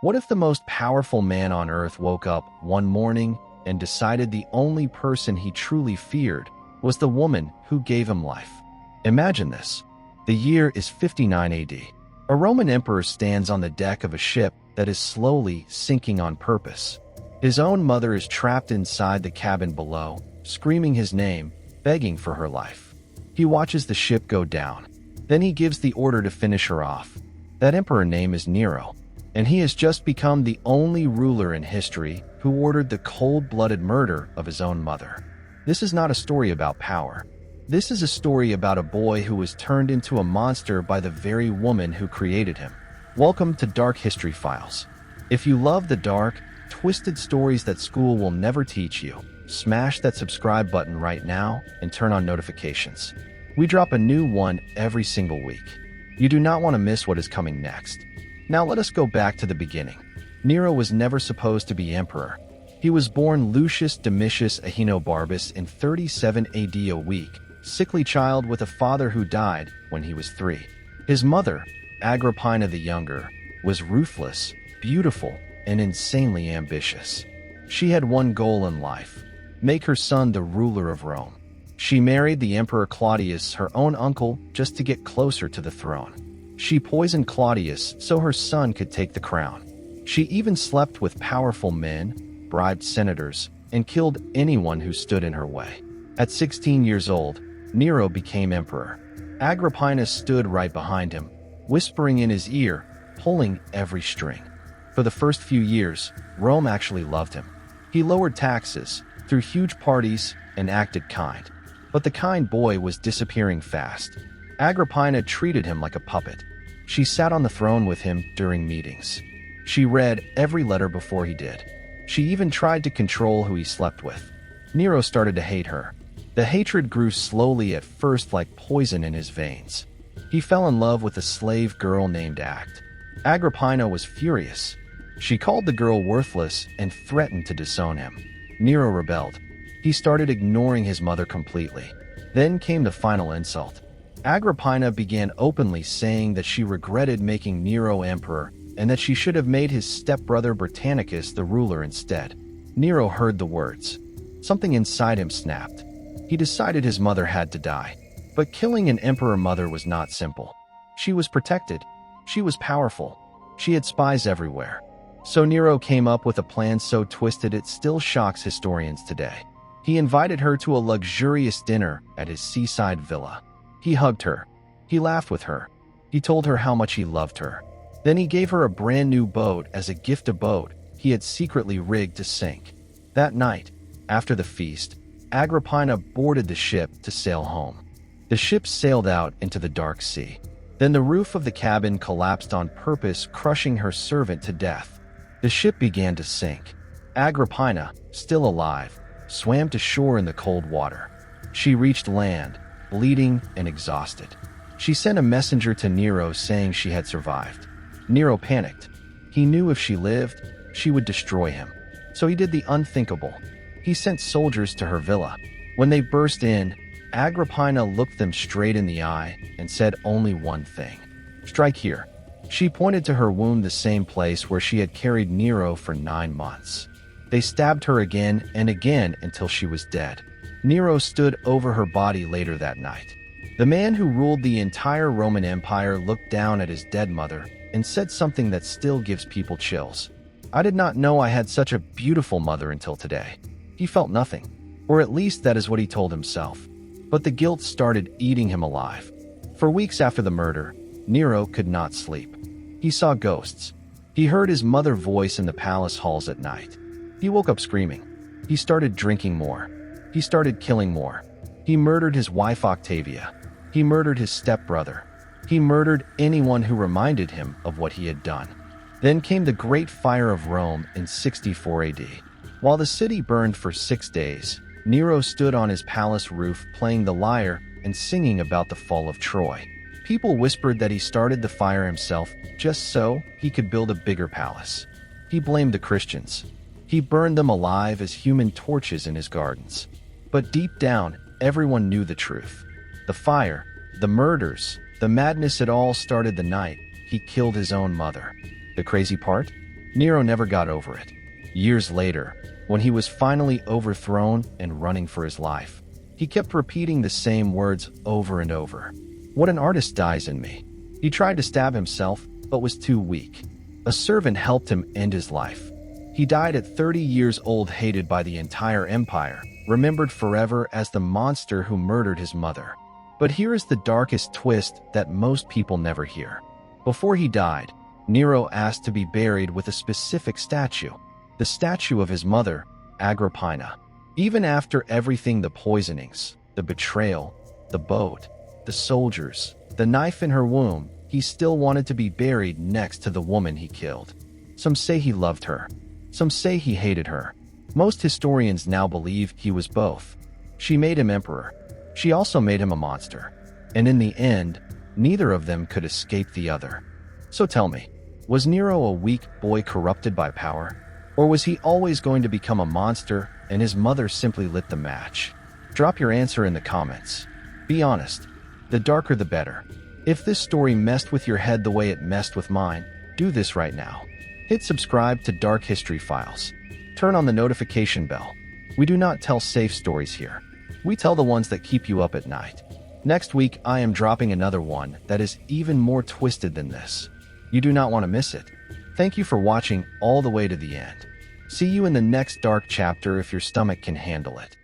What if the most powerful man on earth woke up one morning and decided the only person he truly feared was the woman who gave him life? Imagine this. The year is 59 AD. A Roman emperor stands on the deck of a ship that is slowly sinking on purpose. His own mother is trapped inside the cabin below, screaming his name, begging for her life. He watches the ship go down. Then he gives the order to finish her off. That emperor name is Nero, and he has just become the only ruler in history who ordered the cold-blooded murder of his own mother. This is not a story about power. This is a story about a boy who was turned into a monster by the very woman who created him. Welcome to Dark History Files. If you love the dark, twisted stories that school will never teach you, smash that subscribe button right now and turn on notifications. We drop a new one every single week. You do not want to miss what is coming next. Now let us go back to the beginning. Nero was never supposed to be emperor. He was born Lucius Domitius Ahenobarbus in 37 AD, a weak, sickly child with a father who died when he was 3. His mother, Agrippina the Younger, was ruthless, beautiful, and insanely ambitious. She had one goal in life: make her son the ruler of Rome. She married the Emperor Claudius, her own uncle, just to get closer to the throne. She poisoned Claudius so her son could take the crown. She even slept with powerful men, bribed senators, and killed anyone who stood in her way. At 16 years old, Nero became emperor. Agrippina stood right behind him, whispering in his ear, pulling every string. For the first few years, Rome actually loved him. He lowered taxes, threw huge parties, and acted kind. But the kind boy was disappearing fast. Agrippina treated him like a puppet. She sat on the throne with him during meetings. She read every letter before he did. She even tried to control who he slept with. Nero started to hate her. The hatred grew slowly, at first like poison in his veins. He fell in love with a slave girl named Act. Agrippina was furious. She called the girl worthless and threatened to disown him. Nero rebelled. He started ignoring his mother completely. Then came the final insult. Agrippina began openly saying that she regretted making Nero emperor and that she should have made his stepbrother Britannicus the ruler instead. Nero heard the words. Something inside him snapped. He decided his mother had to die. But killing an emperor mother was not simple. She was protected. She was powerful. She had spies everywhere. So Nero came up with a plan so twisted it still shocks historians today. He invited her to a luxurious dinner at his seaside villa. He hugged her. He laughed with her. He told her how much he loved her. Then he gave her a brand new boat as a gift, a boat he had secretly rigged to sink. That night, after the feast, Agrippina boarded the ship to sail home. The ship sailed out into the dark sea. Then the roof of the cabin collapsed on purpose, crushing her servant to death. The ship began to sink. Agrippina, still alive, swam to shore in the cold water. She reached land, bleeding and exhausted. She sent a messenger to Nero saying she had survived. Nero panicked. He knew if she lived, she would destroy him. So he did the unthinkable. He sent soldiers to her villa. When they burst in, Agrippina looked them straight in the eye and said only one thing: "Strike here." She pointed to her wound, the same place where she had carried Nero for 9 months. They stabbed her again and again until she was dead. Nero stood over her body later that night. The man who ruled the entire Roman Empire looked down at his dead mother and said something that still gives people chills. "I did not know I had such a beautiful mother until today." He felt nothing, or at least that is what he told himself. But the guilt started eating him alive. For weeks after the murder, Nero could not sleep. He saw ghosts. He heard his mother's voice in the palace halls at night. He woke up screaming. He started drinking more. He started killing more. He murdered his wife Octavia. He murdered his stepbrother. He murdered anyone who reminded him of what he had done. Then came the Great Fire of Rome in 64 AD. While the city burned for 6 days, Nero stood on his palace roof playing the lyre and singing about the fall of Troy. People whispered that he started the fire himself just so he could build a bigger palace. He blamed the Christians. He burned them alive as human torches in his gardens. But deep down, everyone knew the truth. The fire, the murders, the madness, it all started the night he killed his own mother. The crazy part? Nero never got over it. Years later, when he was finally overthrown and running for his life, he kept repeating the same words over and over. "What an artist dies in me." He tried to stab himself, but was too weak. A servant helped him end his life. He died at 30 years old, hated by the entire empire, remembered forever as the monster who murdered his mother. But here is the darkest twist that most people never hear. Before he died, Nero asked to be buried with a specific statue, the statue of his mother, Agrippina. Even after everything, the poisonings, the betrayal, the boat, the soldiers, the knife in her womb, he still wanted to be buried next to the woman he killed. Some say he loved her. Some say he hated her. Most historians now believe he was both. She made him emperor. She also made him a monster. And in the end, neither of them could escape the other. So tell me, was Nero a weak boy corrupted by power? Or was he always going to become a monster and his mother simply lit the match? Drop your answer in the comments. Be honest. The darker the better. If this story messed with your head the way it messed with mine, do this right now. Hit subscribe to Dark History Files. Turn on the notification bell. We do not tell safe stories here. We tell the ones that keep you up at night. Next week, I am dropping another one that is even more twisted than this. You do not want to miss it. Thank you for watching all the way to the end. See you in the next dark chapter if your stomach can handle it.